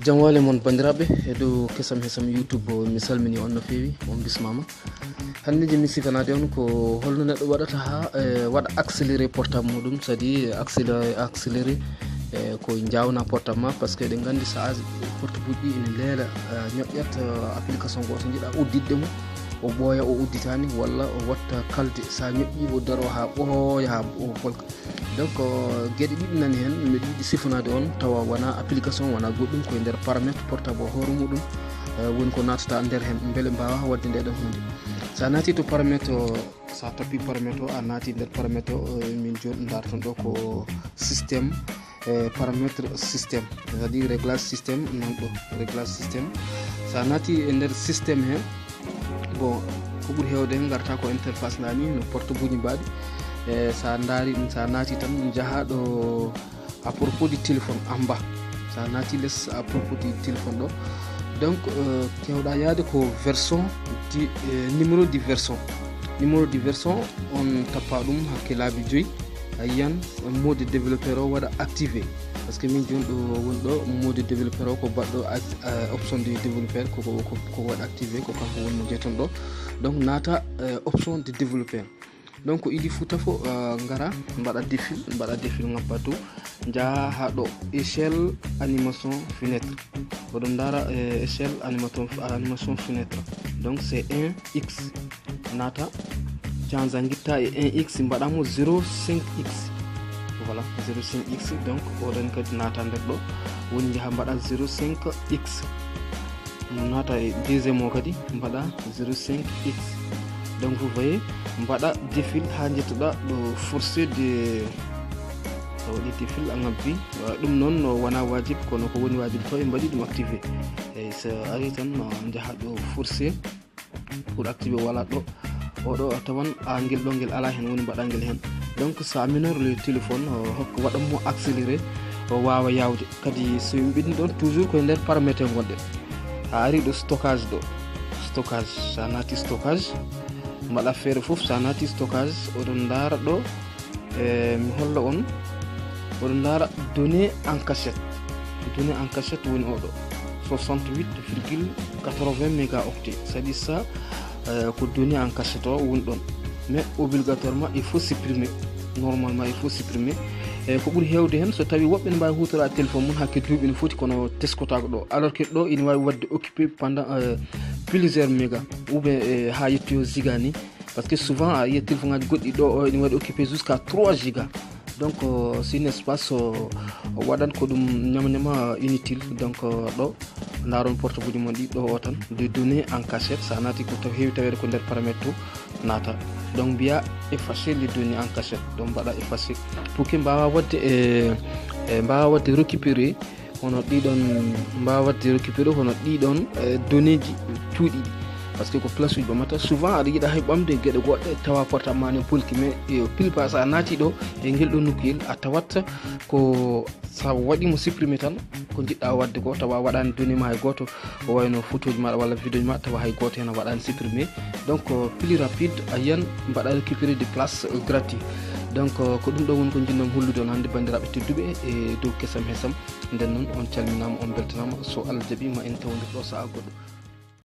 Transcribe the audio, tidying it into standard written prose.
Jamwale mon bandiraɓe e dow kesam hesam YouTube mi salmini on no fewi on bismama. Hande je mi sifanade on ko holno neɗɗo waɗata ha waɗa accéléré portable muɗum, c'est-à-dire accéléré ko jawna portable ma, par ce que eɗen gandi saaji portable ɗi ene leela ñoƴƴat application goto jiiɗa uddidde mo o ɓooya o udditani, walla o watta kalde sa ñoƴƴi o daro ha ɓooya ha o bolka. Donc gueɗe ɗiɗi nani hen mbiɗa yiɗi sifanade on tawa wona application wona goɗɗum, koye nder paramètre portable o hoore muɗum woni ko natata nder hen beele mbawa wadde ndeɗon hunde. sa naati to paramètre o, sa tappi paramètre o a naati nder paramètre o, min joni darton ɗo ko système paramètre système, c'est-à-dire réglage système non ɗo réglage système. sa naati e nder système hen, bon ko ɓuuri hewde hen garta ko interface nani no porte buji mbaɗi. sa daari ɗum, sa naati tan jaaha ɗo à propos du téléphone en bas, sa naati less à propos du téléphone ɗo, donc kewɗa yaade ko version di numéro du version on tappa ɗum hakke laabi 5 a yiyan mode développeur o waɗa activé, par ce que min joni ɗo woni ɗo mode développeur o ko baɗɗo option de développeur ko waɗa activé ko kanko wonno jeeton ɗo. Donc naata option de développeur, donc idi fuu tafo ngara mbaɗa défil ngabba to jaaha ha ɗo échelle animation fenêtre, oɗon dara échelle animation fenêtre, donc c'est 1x naata janza guitta e 1x mbaɗamo 0,5x, voilà 0,5x. donc oɗon kadi naata nder ɗo woni jaaha mbaɗa 0,5x, no naata e deuxième o kadi mbaɗa 0,5x. donc vous voyez mbaɗa défil ha jettoɗa ɗo forcé de waɗi défil a ngabbi ɗum noon wona wajib, kono ko woni wajib to e mbaɗi ɗum activé. eyyi so ari tan jaaha ɗo forcé pour activé, wala ɗo oɗo a tawan guel ɗo guel ala hen, woni mbaɗa guel hen. donc sa minore le téléphone hokka waɗanmo accéléré o wawa yawde. kadi so ɓiɗni ɗon toujours koye nder paramètre gonɗe. a ari ɗo stockage sa naati stockage mbaɗa feere foof, sa naati stockage oɗon dara ɗo mi holla on, oɗon dara données en cachette woni oɗo 68,80 mégaoctets, c'est à dire ça ko données en cachette o woni ɗon, mais obligatoirement il faut supprimer, normalement il faut supprimer. ko ɓuuri hewde hen so tawi woɓɓe ne mbawi hutora téléphone mum hakke duuɓi ne foti kono teskotako ɗo, alors que ɗo ina wawi wadde occupé pendant plusieurs mégas ou bien ha yettoyo giga ni, par ce que souvent a yiya téléphone ngaji goɗɗi ɗo ina waɗi occupé jusqu'à 3 giga. donc si n' est pas so waɗan ko ɗum ñama inutile. donc ɗo daron porte buji mon ɗi ɗo o tan de données en cachette, sa naati ko taw heewi tawede ko nder paramètre to naata, donc mbiya effacer les données en cachette, donc mbaɗa effacer pour que mbawa wadde récupérer hono ɗiɗon données ji cuuɗi ɗi, par ce que ko place uji ɓamata. souvent aɗa yiiɗa hay ɓamde gueɗe goɗɗe tawa portable ma ne polki, mais pile pas sa naati ɗo e guel ɗo nokkuyel a tawat ko sa waɗimo supprimé tan ko jiɗɗa wadde ko tawa waɗani données ma hay goto, o wayno photo ji maɗa walla vidéo ji maɗa tawa hay goto hen a waɗani supprimé. donc plus rapide a yiyan mbaɗa récupérer de place gratuit. donc ko ɗum ɗo woni ko jinnom hollude on hannde bandiraɓe tedduɓe e dow kesam hesam. nden noon on calminama, on beltanama, so Allah jaaɓi ma en tawdir ɗo saaha goɗɗo.